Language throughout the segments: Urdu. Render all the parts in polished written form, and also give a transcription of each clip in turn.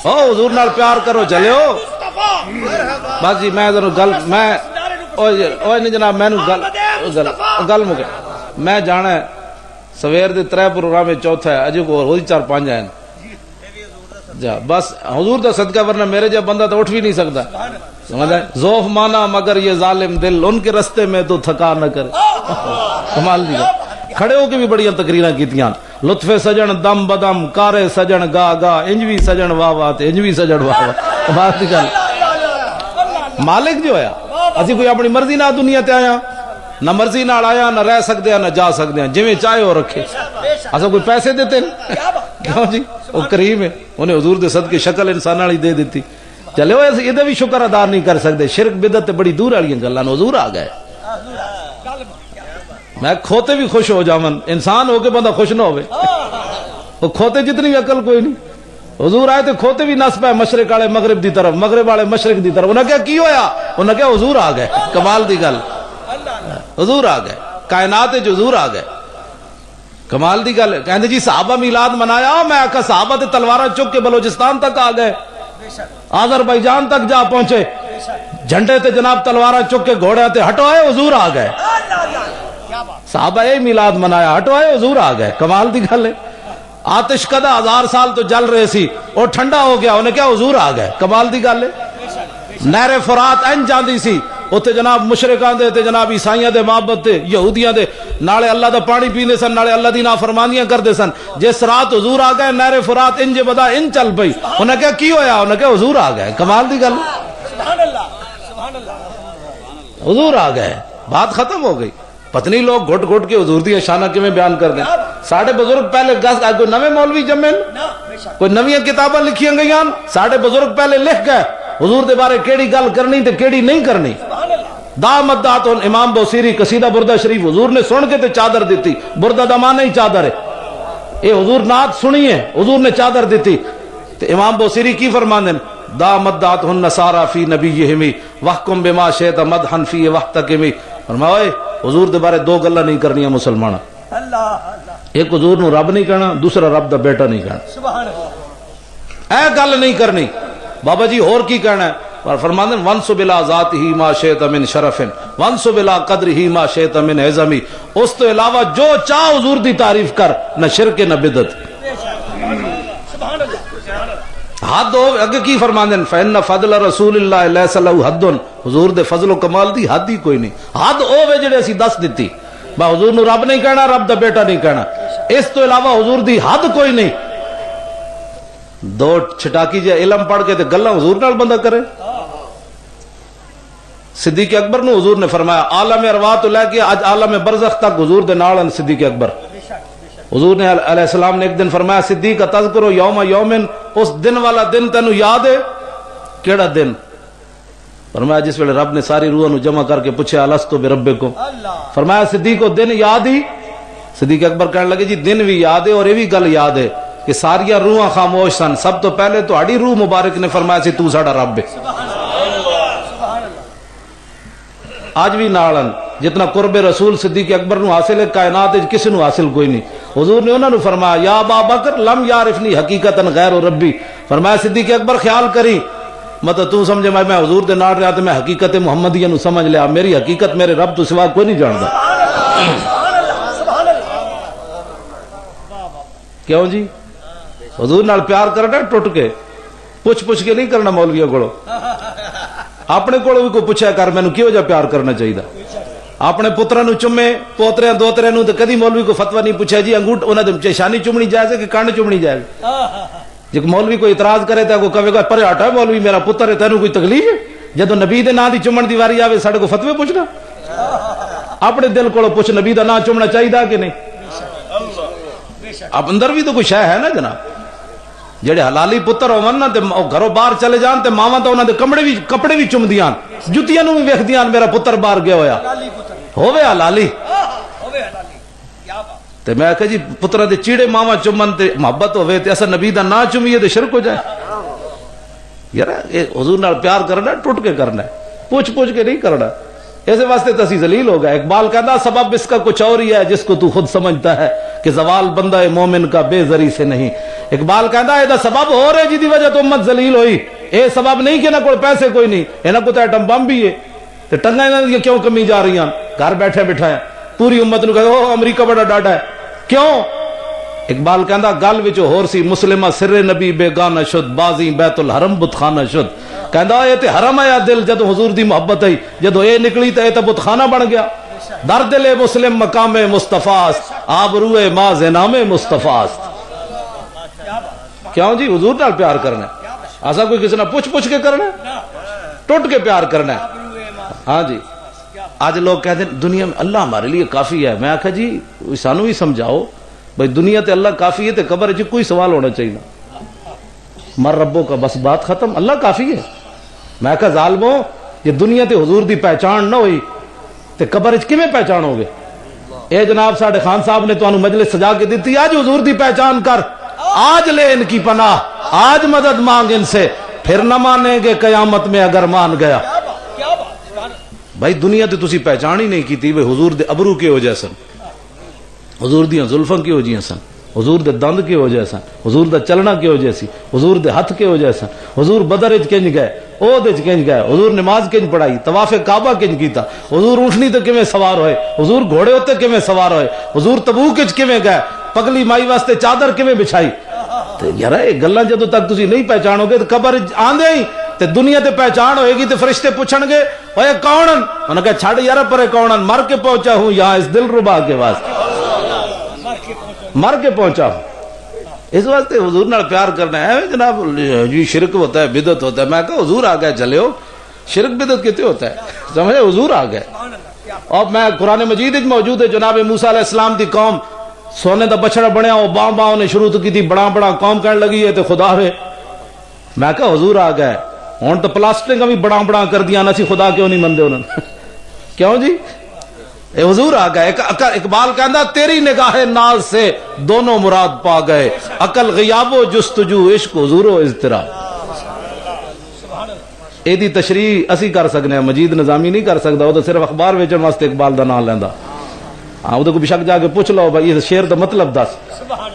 او حضور نال پیار کرو چلو بس جی میں گل میں نہیں جناب میں گل مکے میں جانا ہے سویر دے 3 پروگرام چوتھا ہے اجے کو روز 4-5 ہیں جا بس حضور دا صدقہ ورنہ میرے جب بندہ تو اٹھ بھی نہیں سکتا سمجھ آئے ذوف مانا مگر یہ ظالم دل ان کے رستے میں تو تھکا نہ کرے کمال دی کھڑے ہو کے بھی بڑی تقریراں کیتیاں لطف سجن دم بدم کارے سجن گا گا انجوی سجن واہ واہ تے انجوی سجن واہ واہ کمال دی گل مالک جو ہے اسی کوئی اپنی مرضی نہ دنیا تے آیا نہ مرضی نال آیا نہ رہ سکتے ہیں نہ جا سکتے ہیں جویں چاہے وہ رکھے اسا کوئی پیسے دیتے کیوں جی وہ کریم ہے انہیں حضور دے صدقے شکل انسان والی دے دیتی چلے وہ یہ بھی شکر ادا نہیں کر سکتے شرک بدعت تے بڑی دور والی گلاں حضور آ گئے میں کھوتے بھی خوش ہو جاون انسان ہو کے بندہ خوش نہ ہوئے وہ کھوتے جتنی عقل کوئی نہیں حضور آئے تو کھوتے بھی نس پائے مشرق والے مغرب دی طرف مغرب والے مشرق دی طرف انہیں کیا کی ہویا انہیں کیا حضور آ گئے کمال دی گل حضور آ گئے کائنات جو حضور آ گئے کمال دی گل کہندے جی صحابہ میلاد منایا میں آکھا صحابہ تے تلوارہ چک کے بلوچستان تک آ گئے آذربائیجان تک جا پہنچے جھنڈے تے جناب تلوارہ چک کے گھوڑے تے ہٹوائے حضور آ گئے صحابہ اے میلاد منایا ہٹوائے حضور آ گئے کمال دی گل ہے آتش کدہ 1000 سال تو جل رہے سی اور ٹھنڈا ہو گیا انہیں کیا حضور آ گئے کمال دی گل ہے نہر فرات این جاندی سی اوتے جناب مشرکاں دے تے جناب عیسائیاں دے معبد تے یہودیاں دے نالے اللہ دا پانی پیندے سن نالے اللہ دی نافرمانیاں کردے سن جس رات حضور آ گئے نہر فرات انج بدا ان چل پئی انہیں کیا کی ہویا انہیں کیا حضور آ گئے کمال دی گل سبحان اللہ سبحان اللہ حضور آ گئے بات ختم ہو گئی پتنی لوگ گھٹ گھٹ کے حضور دی شانہ کیویں بیان کر دیں ساڈے بزرگ پہلے کوئی نویں مولوی جمن کوئی نویاں کتاباں لکھیاں گئیاں ساڈے بزرگ پہلے لکھ گئے حضور دے بارے کیڑی گل کرنی تے کیڑی نہیں کرنی دامت داتون امام بوسیری قصیدہ بردہ شریف حضور نے سن کے تے چادر دیتی بردہ دمان نہیں چادر ہے اے حضور نعت سنی ہے حضور نے چادر دیتی تے امام بوسیری کی فرماندے دامت داتون نصارا فی نبیہمی وحکم بما شئت مدحن فی وحتکمی فرمایا حضور دے بارے 2 گلاں نہیں کرنیاں مسلمان ایک حضور نو رب نہیں کہنا دوسرا رب دا بیٹا نہیں کہنا سبحان اللہ اے گل نہیں کرنی بابا جی اور کی کہنا ہے اور فرماندے وانسب الی ذاتہ ما شئت من شرف وانسب الی قدرہ ما شئت من عظم اس تو علاوہ جو چاہ حضور دی تعریف کر نہ شرک نہ بدعت سبحان اللہ حد ہو اگے کی فرماندے فإن فضل رسول اللہ لیس لہ حد حضور دے فضل و کمال دی حد ہی کوئی نہیں حد ہوے جڑے اسی دس دتی با حضور نو رب نہیں کہنا رب دا بیٹا نہیں کہنا اس تو علاوہ حضور دی حد کوئی نہیں دو چھٹاکی جے علم پڑھ کے تے گلاں حضور نال بندہ کرے صدیق اکبر نو حضور نے فرمایا عالم ارواح تو لے کے آج عالم برزخ تک حضور دے نال صدیق اکبر حضور نے علیہ السلام نے ایک دن فرمایا صدیق تذکرو یوم یومن اس دن والا دن تینو یاد ہے کیڑا دن فرمایا جس ویلے رب نے ساری روحاں نو جمع کر کے پوچھا الستو بربکم فرمایا صدیق کو دن یاد ہی صدیق اکبر کہنے لگے جی دن بھی یاد ہے اور یہ بھی گل یاد ہے کہ ساری روحاں خاموش سن سب تو پہلے تو اڑی روح مبارک نے فرمایا سی تو ساڈا رب ہے آج بھی نالن جتنا قرب رسول صدیق اکبر نو حاصل ہے کائنات کسی نو حاصل کوئی نہیں حضور نے انہوں نے فرمایا یا ابا بکر لم یعرفنی حقیقتا غیر ربی فرمایا صدیق اکبر خیال کری مطلب تو سمجھے میں حضور دے نال رہا تو میں حقیقت محمدیہ نو سمجھ لیا میری حقیقت میرے رب تو سوا کوئی نہیں جاندا کیوں جی حضور نال پیار کرنا ٹوٹ کے پوچھ کے نہیں کرنا مولویوں کو اپنے کو بھی کوئی پوچھا کر میں کیوں جا پیار کرنا چاہیے اپنے پترا نو چومے پوترے دوترے نو تو کدی مولوی کو فتوا نہیں پوچھا جی انگوٹ انہاں دے شانی چومنی جائز ہے کہ کانڈ چومنی جائز جب مولوی کو اعتراض کرے تو کوئی کہے گا پرے ہٹا مولوی میرا پتر ہے تینوں کوئی تکلیف ہے جدو نبی دے نام دی چومن دی واری آوے ساڈے کو فتوی پوچھنا اپنے دل کو پوچھ نبی دا نام چومنا چاہیے کہ نہیں اب اندر بھی تو کوئی شے ہے نا جناب جڑے حلالی پتر ہون نا تے گھروں باہر چلے جان تے ماواں تے انہاں دے کپڑے بھی چومدیاں جُتیاں نوں بھی ویکھدیاں میرا پتر باہر گیا ہویا ہوے حلالی تے میں کہا جی پتراں دے چیڑے ماواں چومن تے محبت ہوے تے اسا نبی دا نام چومیے تے شرک ہو جائے یار اے حضور نال پیار کرنا ٹوٹ کے کرنا ہے پوچھ کے نہیں کرنا ایسے واسطے تسی ذلیل ہو گئے. اقبال کہتا سبب اس کا کچھ اور ہی ہے جس کو تو خود سمجھتا ہے کہ زوال بندہ مومن کا بے زری سے نہیں. اقبال کہتا ہے سبب ہو رہے جی وجہ تو امت ذلیل ہوئی. اے سبب نہیں کہ نہ کوئی پیسے کوئی نہیں, انہاں کو تو ایٹم بم بھی ہے تو ٹنگا انہاں کیوں کمی جا رہی ہیں گھر بیٹھے بٹھائے پوری امت نو کہو امریکہ بڑا ڈاٹا ہے کیوں. اقبال کہندا گل وچ ہور سی مسلمہ سر نبی بیگانہ شد بازی بیت الحرم بت خانہ شد. کہندا اے تے حرم ہے دل جدو حضور دی محبت ہے جدو اے نکلی تے اے تے بت خانہ بن گیا. در دل مسلم مقام مصطفیٰ است آبرو ما زنام مصطفیٰ است. کیوں جی حضور نال پیار کرنا ہے ایسا کوئی کسی نے پوچھ کے کرنا ہے ٹوٹ کے پیار کرنا ہے. ہاں جی آج لوگ کہتے ہیں دنیا میں اللہ ہمارے لیے کافی ہے. میں آخا جی سانو ہی سمجھاؤ بھائی دنیا تے اللہ کافی ہے تے قبر چ کوئی سوال ہونا چاہیے مر ربوں کا بس بات ختم اللہ کافی ہے. میں کہا ظالمو یہ دنیا تے حضور دی پہچان نہ ہوئی تے قبر چ کیویں پہچانو گے. اے جناب ساڈے خان صاحب نے تانوں مجلس سجا کے دیتی آج حضور دی پہچان کر آج لے ان کی پناہ آج مدد مانگ ان سے پھر نہ مانیں گے قیامت میں اگر مان گیا. بھائی دنیا تے تسی پہچان ہی نہیں کیتی بھئی حضور دے ابرو کے ہو جیسن حضور دیاں زلفاں کی ہو جیسن حضور دے دند کے ہو جیسن حضور دا چلنا کے ہو جیسی حضور دے ہتھ کے ہو جیسن حضور بدر وچ کنج گئے عہد وچ کنج گئے حضور نماز کنج پڑھائی طواف کعبہ کنج کیتا حضور اونٹنی تے کیویں سوار ہوئے حضور گھوڑے ہوتے کیویں سوار ہوئے حضور تبوک وچ کیویں گئے پگلی مائی واسطے چادر کیویں بچھائی. تے یار اے گلاں جدوں تک تسی نہیں پہچانو گے تے قبر آندے ہی تے دنیا تے پہچان ہوئے گی تے فرشتے پوچھن گے اوے کونن انہاں کہا چھڑ یار پرے کونن مر کے پہنچا ہوں یہاں اس دل ربا کے واسطے مر کے پہنچا ہوں. اس واسطے حضور نال پیار کرنا ہے. جناب جی شرک ہوتا ہے بدعت ہوتا ہے. میں کہا حضور آ گئے چلے ہو شرک بدعت کتے ہوتا ہے سمجھے حضور آ گئے. اور میں قرآن مجید وچ موجود ہے جناب موسیٰ علیہ السلام دی قوم سونے دا بچڑا بنیا وہ باں باں نے شروع تو کی تھی بڑا بڑا قوم کہنے لگی ہے تے خدا ہے. میں کہا حضور آ گئے ہوں تو پلاسٹک بھی بڑا بڑا کر دیا نہ سی خدا کیوں نہیں مندے انہوں نے کیوں جی اے حضور آ گئے. اقبال کہندا تیری نگاہ ناز سے دونوں مراد پا گئے عقل غیاب و جستجو عشق حضور و اضطراب. اے دی تشریح اسی کر سکنے ہیں مجید نظامی نہیں کر سکتا وہ تو صرف اخبار ویچن واسطے اقبال دا نام لیندا. ہاں وہ کو بشک جا کے پوچھ لو بھائی یہ شعر دا مطلب دس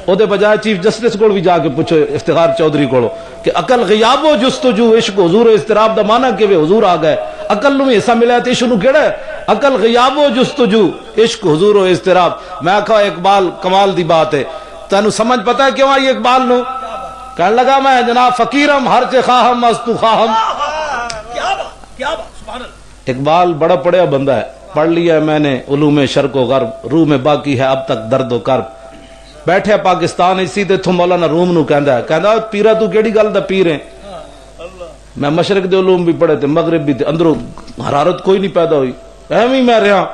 او دے بجائے چیف جسٹس کو بھی جا کے پوچھو افتخار چودھری کو کہ عقل غیاب و جستجو عشق حضور و اضطراب دا معنی کہ حضور آ گئے عقل نو حصہ ملا تے عشق نو کیڑا ہے عقل غیاب و جستجو عشق حضور و اضطراب. میں کہا اقبال کمال دی بات ہے تینو سمجھ پتا ہے کیوں آئی اقبال نو کہنے لگا میں جناب فقیرم ہر چے خواہم از تو خواہم. اقبال بڑا پڑھیا بندہ ہے پڑھ لیا ہے میں نے علوم شرق و غرب روح میں باقی ہے اب تک درد و کرب. بیٹھے پاکستان اسی تے تھو مولانا روم نو کہندا پیرا تو کیڑی گل دا پیر ہے. میں مشرق دے علوم بھی پڑھے تے مغرب بھی تے اندروں حرارت کوئی نہیں پیدا ہوئی ایویں میں رہا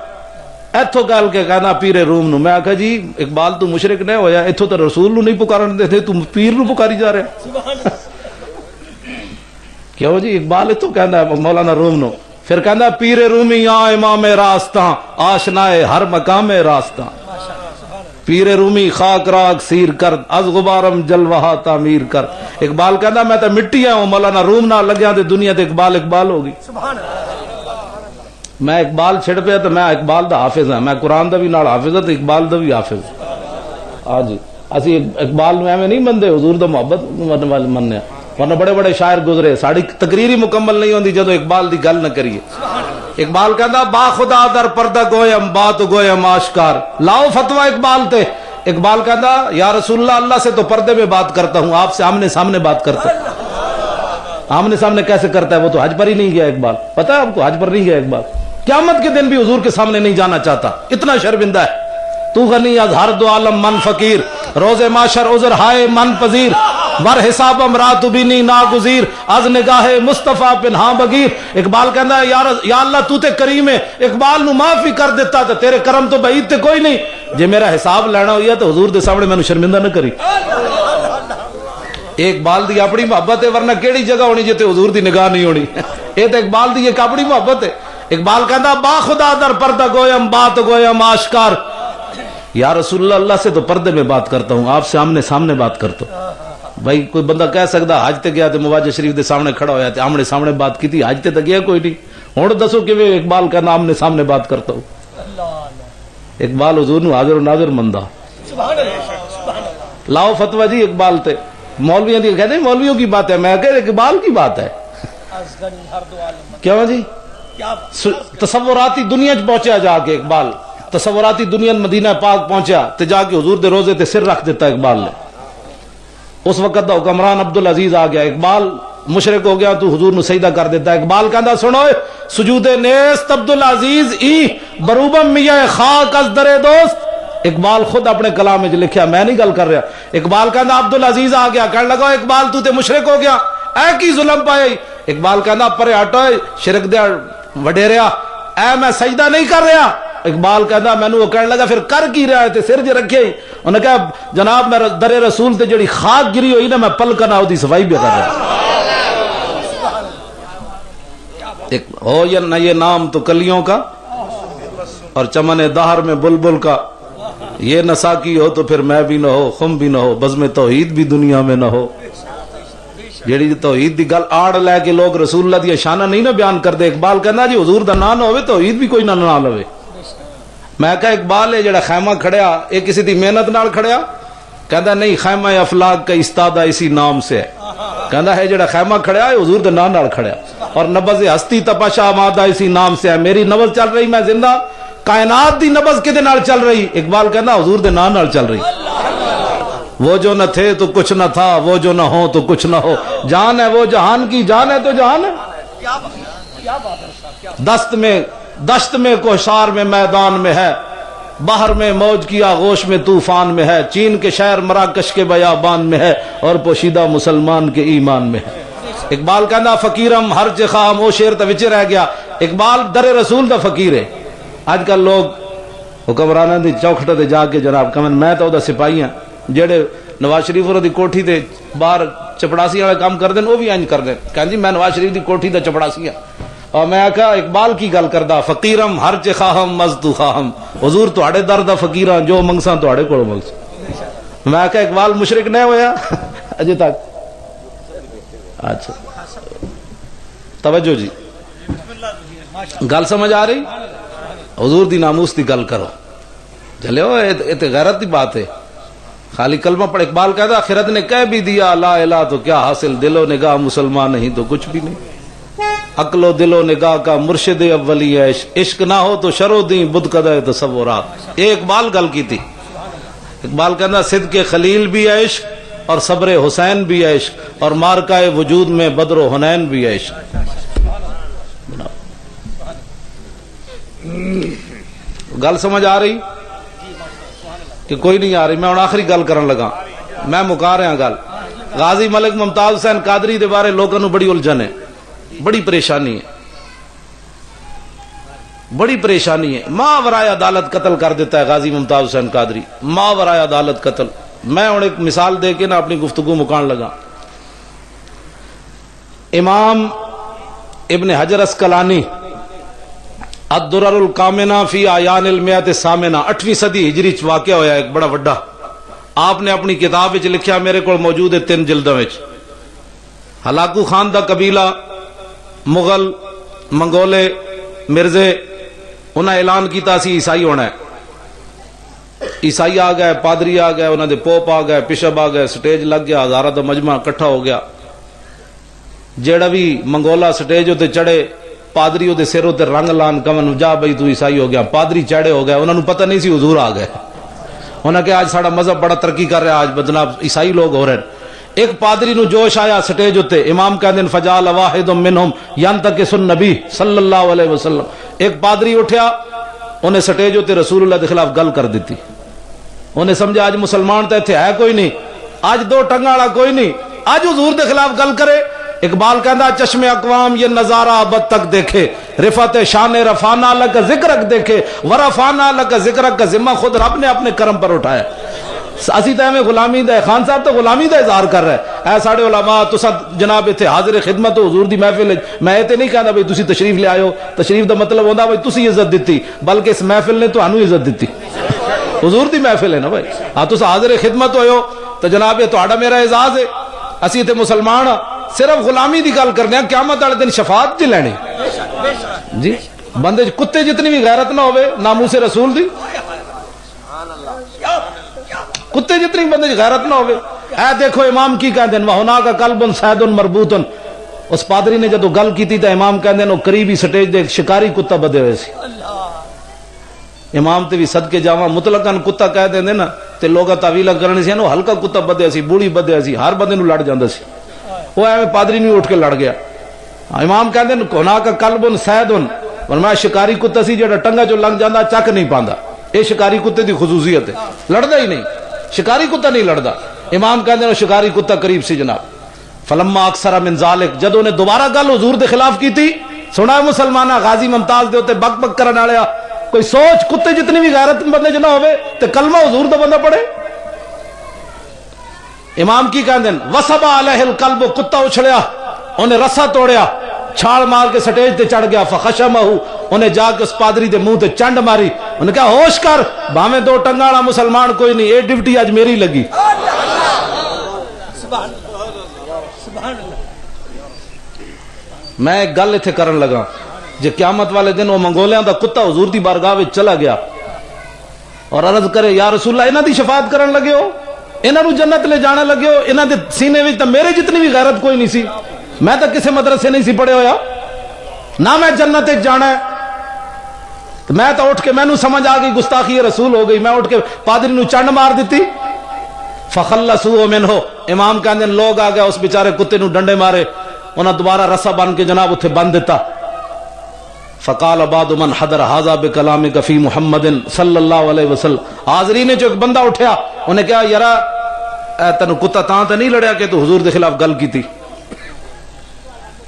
ایتھوں گل کے کہنا پیر روم نو. میں آکھا جی اقبال تو مشرق نہیں ہویا ایتھوں تے رسول نو نہیں پکارن دے تھے تو پیر نو پکاری جا رہا کیوں جی اقبال ایتھوں کہندا مولانا روم نو. پھر کہندا پیر رومی آ امام راستاں آشنائے ہر مقام راستاں پیر رومی خاک راگ سیر کر از غبارم جلوہ تعمیر کر. اقبال کہندا میں تے مٹی ہوں مولانا روم نہ لگیا تے دنیا تے اقبال اقبال ہوگی. میں اقبال چھڑ پیا تو میں اقبال دا حافظ ہاں میں قرآن دا بھی نال حافظ ہاں تے اقبال دا بھی حافظ. ہاں جی اسی اقبال نو ایویں نہیں مندے حضور دا محبت مننے ورنہ بڑے بڑے شاعر گزرے ساڑی تقریر ہی مکمل نہیں ہوندی جدو اقبال دی گل نہ کریے. اقبال کہندا با خدا در پردہ گویم بات گویم آشکار لاؤ فتوہ اقبال تے. اقبال کہندا یا رسول اللہ سے تو پردے میں بات کرتا ہوں آپ سے آمنے سامنے بات کرتا ہوں. آمنے سامنے کیسے کرتا ہے وہ تو حج پر ہی نہیں گیا اقبال پتہ ہے آپ کو حج پر نہیں گیا اقبال قیامت کے دن بھی حضور کے سامنے نہیں جانا چاہتا اتنا شرمندہ ہے. تو غنی از ہر دو عالم من فقیر روز معاشر عذر ہائے من پذیر ور حساب امرات بینی ناگزیر از نگاہ مصطفیٰ پنہاں بگیر. اقبال کہندا ہے یا اللہ تو تے کریم ہے اقبال نو معافی کر دیتا تے تیرے کرم تو بعید تے کوئی نہیں جے میرا حساب لینا ہوئی ہے تو حضور دے سامنے مینوں شرمندہ نہ کری. اقبال دی اپنی محبت ہے ورنہ کیڑی جگہ ہونی جے تے حضور دی نگاہ نہیں ہونی اے تے اقبال دی ایک اپنی محبت ہے. اقبال کہندا با خدا در پردہ گویم بات گویم آشکار یا رسول اللہ سے تو پردے میں بات کرتا ہوں آپ سے آمنے سامنے بات کرتا ہوں. بھائی کوئی بندہ کہہ سکتا حج تے گیا تے مواجہ شریف دے سامنے کھڑا ہویا تے آمنے سامنے بات کی تھی حج تے گیا کوئی نہیں ہوں دسو کہ اقبال کا نام نے سامنے بات کرتا ہوں. اقبال حضور نو حاضر و ناظر مندا. سبحان اللہ سبحان اللہ. لاؤ فتوی جی اقبال تے. مولویوں کی کہتے ہیں مولویوں کی بات ہے, میں کہ اقبال کی بات ہے. ازغنی ہر دو عالم کیوں جی؟ کیا تصوراتی دنیا چ پہنچیا جا کے اقبال, تصوراتی دنیا مدینہ پاک پہنچیا تے جا کے حضور دے روزے تے سر رکھ دیتا اقبال نے. اس وقت دا حکمران عبدالعزیز آ گیا, اقبال مشرک ہو گیا تو حضور نو سجدہ کر دیتا. اقبال کہندا سنو سجود نیست عبدالعزیز ای بروبم میاں خاک از در دوست. اقبال خود اپنے کلام میں لکھیا, میں نہیں گل کر رہا. اقبال کہندا عبدالعزیز آ گیا, کہنے لگا اقبال تو تے مشرک ہو گیا, اے کی ظلم پائے. اقبال کہندا پرے ہٹو شرک دے وڈیریا, اے میں سجدہ نہیں کر رہا. اقبال کہندا مینوں وہ کہنے لگا پھر کر کی رہا ہے تے سر جے رکھے. انہوں نے کہا جناب میں در رسول تے جڑی خاک گری ہوئی نا میں پلک نہ اودی صفائی بھی کر رہا. ہو یا نہ یہ نام تو کلیوں کا اور چمن دہر میں بلبل کا, یہ نہ ساکی ہو تو پھر میں بھی نہ ہو خم بھی نہ ہو, بزم توحید بھی دنیا میں نہ ہو. جیڑی توحید دی گل آڑ لے کے لوگ رسول اللہ دی شانہ نہیں نہ بیان کر دے. اقبال کہنا جی حضور دا نام نہ ہوئے توحید بھی کوئی نہ لوے. میں کہا اقبال ہے جڑا خیمہ کھڑیا یہ کسی دی محنت نال کھڑیا؟ کہندا نہیں, خیمہ افلاق کا استادہ اسی نام سے ہے. کہندا ہے جڑا خیمہ کھڑیا ہے حضور دے نام نال کھڑیا, اور نبض ہستی تپاشا آمادہ اسی نام سے ہے. میری نبض چل رہی, میں زندہ, کائنات دی نبض کدے نال چل رہی؟ اقبال کہنا حضور دے نام نال چل رہی. وہ جو نہ تھے تو کچھ نہ تھا, وہ جو نہ ہو تو کچھ نہ ہو. جان ہے وہ جہان کی, جان ہے تو جہان ہے. دشت میں کوشار میں میدان میں ہے, باہر میں موج کی آغوش میں طوفان میں ہے, چین کے شہر مراکش کے بیابان میں ہے, اور پوشیدہ مسلمان کے ایمان میں ہے. اقبال کہنا فقیرم ہر جخام, وہ شیر تا وچ رہ گیا. اقبال در رسول دا فقیر ہے. آج کل لوگ حکمرانہ دی چوکھٹ تے جا کے جناب کمن میں تو دا سپاہی ہاں جڑے نواز شریف اور دی کوٹھی تے باہر چپڑاسی والے کام کر دیں, وہ بھی انج کر دیں. کہن جی میں نواز شریف دی کوٹھی دا چپڑاسی ہاں. اور میں آکھا اقبال کی گل کردا فقیرم ہر چ خواہم مزدو خواہم, حضور تواڈے در دا فقیراں جو منگساں تواڈے کولوں منگساں. میں آکھا اقبال مشرک نہیں ہویا اجے تک. اچھا توجہ جی, گل سمجھ آ رہی؟ حضور دی ناموس دی گل کرو جلو, یہ غیرت دی بات ہے. خالی کلمہ پڑھ. اقبال کہتا آخرت نے کہہ بھی دیا لا الہ تو کیا حاصل, دل و نگاہ مسلمان نہیں تو کچھ بھی نہیں. عقل و دل و نگاہ کا مرشد اولی ہے, عشق نہ ہو تو شرو دیں بدھ قدہ تصورات. یہ اقبال گل کی تھی. اقبال کہنا صدق خلیل بھی ہے عشق, اور صبر حسین بھی ہے عشق, اور مارکہ وجود میں بدر و حنین بھی ہے عشق. گل سمجھ آ رہی کہ کوئی نہیں آ رہی؟ میں آخری گل کرن لگا, میں مکا رہا گل. غازی ملک ممتاز حسین قادری دے بارے لوگوں نو بڑی الجھن ہے, بڑی پریشانی ہے, بڑی پریشانی ہے. ماں ورائے عدالت قتل کر دیتا ہے غازی ممتاز حسین قادری, ماں ورائے عدالت قتل. میں ہوں ایک مثال دے کے نا اپنی گفتگو مکان لگا. امام ابن حجر اسقلانی الدرر الکامنہ فی آیان المئۃ الثامنہ 8ویں صدی ہجری چ واقعہ ہویا ایک بڑا وڈا. آپ نے اپنی کتاب وچ لکھیا, میرے کو موجود ہے 3 جلداں وچ. ہلاکو خان دا قبیلہ, مغل, منگولے, مرزے, انہاں اعلان کیتا سی عیسائی ہونا ہے. عیسائی آ گئے, پادری آ گئے, انہاں دے پوپ آ گئے, بشپ آ گئے, سٹیج لگ گیا, ہزاراں دا مجمع اکٹھا ہو گیا. جیڑا بھی منگولا سٹیج تے چڑھے, پادری دے سر تے رنگ لان کمن جا بھائی تو عیسائی ہو گیا. پادری چڑھے ہو گئے, انہوں نے پتہ نہیں سی حضور آ گئے. انہوں نے کہا آج ساڑا مذہب بڑا ترقی کر رہا ہے, آج جناب عیسائی لوگ ہو رہے ہیں. ایک پادری نو جوش آیا سٹیج تے, امام کہندے فجال واحد منہم ینتقص النبی صلی اللہ علیہ وسلم. ایک پادری اٹھیا, انہیں سٹیج تے رسول اللہ دے خلاف گل کر دیتی. انہیں سمجھا آج مسلمان تے ایتھے ہے کوئی نہیں, آج 2 ٹنگا والا کوئی نہیں, آج حضور دے خلاف گل کرے. اقبال کہندا چشم اقوام یہ نظارہ ابد تک دیکھے, رفعت شان رفانا لک ذکرک دیکھے, ورفانا لک ذکرک کا ذمہ خود رب نے اپنے کرم پر اٹھایا. اسی تے میں غلامی دا, خان صاحب تو غلامی دا اظہار کر رہا ہے. اے ساڈے علماء تساں جناب ایتھے حاضر خدمت ہو حضور دی محفل. میں تے نہیں کہندا بھئی تسی تشریف لے آئے ہو, تشریف دا مطلب ہوندا بھئی تسی عزت دتی, بلکہ اس محفل نے تانوں عزت دتی. حضور دی محفل ہے نا بھائی, ہاں تساں حاضر خدمت ہوئے ہو تو جناب یہ تہاڈا میرا اعزاز ہے. اسی تے مسلمان صرف غلامی دی گل کرنے, قیامت والے دن شفاعت جی لینی. جی بندے کتے جتنی بھی غیرت نہ ہوئے ناموس رسول دی کتے جتنی بندے غیرت نہ ہوئے اے دیکھو امام کی کہہ دین وہنا کا قلب سید مربوط اس پادری نے جدو گل کی تھی تو امام کہہ دین وہ قریبی سٹیج دے شکاری کتا بدے ہوئے سی امام تے بھی صدقے جاواں مطلقاً کتا کہہ دیں نا تے لوگا تعویلہ کرنے سی نو ہلکا کتا بدے سی بوڑھی بدے سی ہر بندے نو لڑ جاندا سی وہ ایویں پادری نہیں اٹھ کے لڑ گیا امام کہندے نے کونا کا قلب سید فرمایا شکاری کتا سی جڑا ٹنگا جو لنگ جاندا چک نہیں پاندا اے شکاری کتے دی خصوصیت ہے لڑدا ہی نہیں شکاری کتا نہیں لڑدا امام کہندے نے شکاری کتا قریب سی جناب فلما اکثر من ذالک جدوں نے دوبارہ گل حضور دے خلاف کی تھی سنا مسلمانہ غازی ممتاز دے اوتے بک بک کرن والیا کوئی سوچ کتے جتنی بھی غیرت بندے جنہ ہوئے تے کلمہ حضور دا بندہ پڑھے امام کی کہندے وصبا علیہ القلب کتا اچھڑیا انہیں رسا توڑیا چھال مار کے سٹیج تے چڑھ گیا فخشمہ انہیں جا کے اس پادری دے منہ تے چنڈ ماری انہیں کہا ہوش کر بھاویں دو ٹنگاڑا مسلمان کوئی نہیں اے ڈیوٹی آج میری لگی میں ایک گل ایتھے کرن لگا جے قیامت والے دن وہ منگولیاں دا کتا حضور دی بارگاہ وچ چلا گیا اور عرض کرے یا رسول اللہ انہاں دی شفاعت کرن لگے ہو انہاں نو جنت لے جانے لگے ہو انہاں دے سینے وچ تے میرے جتنی بھی غیرت کوئی نہیں سی میں تو کسی مدرسے نہیں سی پڑھے ہویا نہ میں جنت وچ جانا ہے میں تو اٹھ کے میں نو سمجھ آ گئی گستاخی رسول ہو گئی میں اٹھ کے پادری نو چنڈ مار دیتی فخلصوا منہ امام کہندے لوگ آ گئے اس بیچارے کتے نو ڈنڈے مارے انہاں دوبارہ رسا بن کے جناب اتھے بند دیتا فقال بعد من حضر هذا بكلامك في محمد صلی اللہ علیہ وسلم حاضرین نے جو ایک بندہ اٹھیا انہیں کہا یارا تینو کتا تاں تے نہیں لڑیا کہ تو حضور دے خلاف گل کی تھی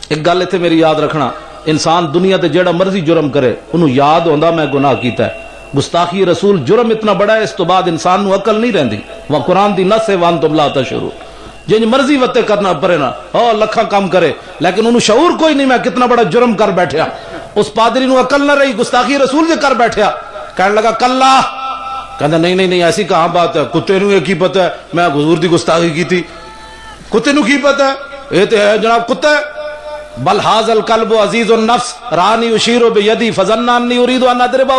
ایک گل ایتھے میری یاد رکھنا انسان دنیا تے جیڑا مرضی جرم کرے انہوں یاد ہوندا میں گناہ کیتا ہے گستاخی رسول جرم اتنا بڑا ہے اس تو بعد انسان نو عقل نہیں رہندی وہ قرآن دی نص ہے وانتم لا تشعرون جن مرضی وتے کرنا پڑے نا ہاں لکھاں کام کرے لیکن انہوں شعور کوئی نہیں میں کتنا بڑا جرم کر بیٹھیا اس پادری نو عقل نہ رہی گستاخی رسول سے کر بیٹھیا کہنے لگا کلا کہندا نہیں ایسی کہاں بات ہے کتے نو یہ کی پتہ ہے میں حضور دی گستاخی کی تھی کتے نو کی پتہ ہے یہ تے ہے جناب کتا ہے بل حاضل القلب عزیز النفس رانی اشیر بیدی فظنا انی اريد ان اضربہ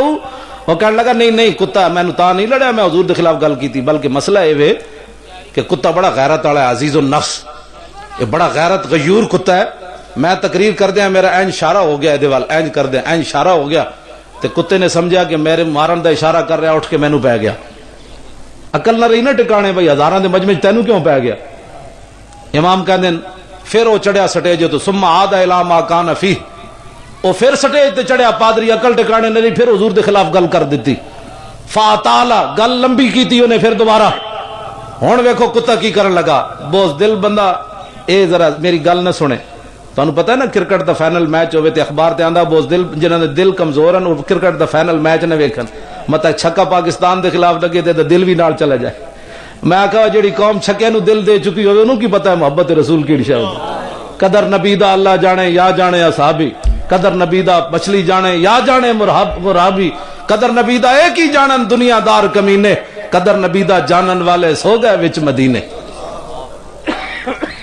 وہ کہنے لگا نہیں کتا میں تا نہیں لڑیا میں حضور دے خلاف گل کی تھی بلکہ مسئلہ یہ ہے کہ کتا بڑا غیرت والا ہے عزیز النفس یہ بڑا غیرت غیور کتا ہے میں تقریر کر دیا میرا این اشارہ ہو گیا دے وال این کر دیا این اشارہ ہو گیا تے کتے نے سمجھا کہ میرے مارن دا اشارہ کر رہا اٹھ کے مینوں پہ گیا عقل نہ رہی نا ٹکانے بھائی ہزاراں دے مجمع تینوں کیوں پہ گیا امام کہندے پھر وہ چڑھیا سٹیج تو ثم عاد الی ما کان فیہ وہ پھر سٹیج تے چڑھیا پادری عقل ٹکانے نہیں پھر حضور دے خلاف گل کر دیتی فاطالا گل لمبی کیتی انہیں پھر دوبارہ ہن ویکھو کتا کی کرن لگا بوز دل بندہ اے ذرا میری گل نہ سنے تانوں پتہ ہے نا کرکٹ دا فائنل میچ ہوے تے اخبار تے آندا بوز دل جنہاں دے دل کمزور ہیں وہ کرکٹ دا فائنل میچ نہ ویکھن مطلب چھکا پاکستان دے خلاف لگے تے دل بھی نال چلا جائے میں کہا جڑی قوم چھکے نو دل دے چکی ہوے انہوں کی پتہ ہے محبت رسول کی شے قدر نبی دا اللہ جانے یا جانے اصحابی قدر نبی دا مچھلی جانے یا جانے مرابی قدر نبی دا ایک ہی جانن دنیا دار کمینے قدر نبی دا جانن والے سو گئے وچ مدینے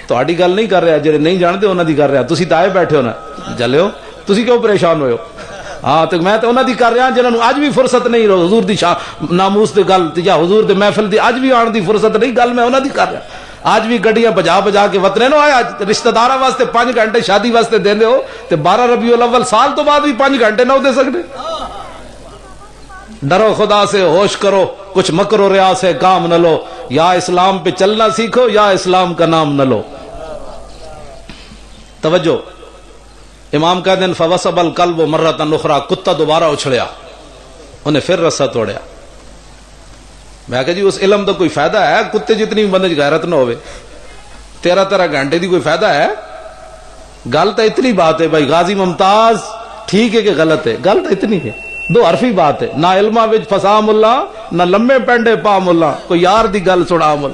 تہاڈی گل نہیں کر رہا جڑے نہیں جانتے انہاں دی کر رہا تسی تے آئے بیٹھے ہو نا جلیو تسی کیوں پریشان ہوئے ہو ہاں تو میں تو انہاں دی کر رہا جنہاں نوں اج بھی فرصت نہیں حضور دی ناموس دی گل یا حضور دے محفل دی اج بھی آن دی فرصت نہیں گل میں انہاں دی کر رہا آج بھی گڈیاں بجا کے وطنے نو آیا رشتہ داراں واسطے 5 گھنٹے شادی واسطے دیندے ہو تے 12 ربیع الاول سال تو بعد بھی 5 گھنٹے نہ دے سکتے ڈرو خدا سے ہوش کرو کچھ مکر و ریا سے کام نہ لو یا اسلام پہ چلنا سیکھو یا اسلام کا نام نہ لو توجہ امام کا دن فوسب القلب مرۃ اخرى کتا دوبارہ اچھڑیا انہیں پھر رسا توڑیا میں کہا جی اس علم کا کوئی فائدہ ہے کتے جتنی بندے غیرت نہ ہوئے 13 گھنٹے دی کوئی فائدہ ہے گل تو اتنی بات ہے بھائی غازی ممتاز ٹھیک ہے کہ غلط ہے گل تو اتنی ہے 2 حرفی بات ہے نہ علمہ وچ فسا ملا نہ لمبے پینڈے پا ملا کوئی یار دی گل سنا مل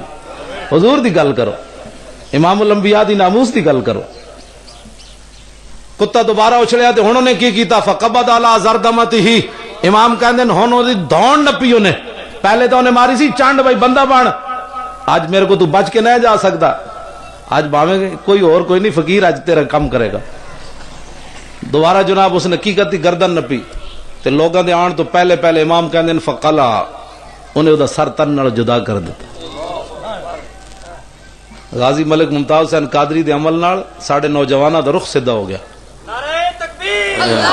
حضور دی گل کرو امام الانبیاء دی ناموس دی گل کرو کتا دوبارہ اچھڑیا تے ہن نے کی کیتا فقبض علی زردمتہ امام کہندے ہن اودی دھون نپی اونے پہلے تو انہیں ماری سی چانڈ بھائی بندہ بان آج میرے کو تو بچ کے نہیں جا سکتا آج باویں کوئی اور کوئی نہیں فقیر آج تیرا کم کرے گا دوبارہ جناب اس نے حقیقت کی گردن نپی تے لوگوں دے آن تو پہلے پہلے امام کہندے نے فقلا انہیں دا سر تن نال جدا کر دیتا. غازی ملک ممتاز حسین قادری دے عمل نال ساڈے نوجواناں دا رخ سیدھا ہو گیا. نعرہ تکبیر، اللہ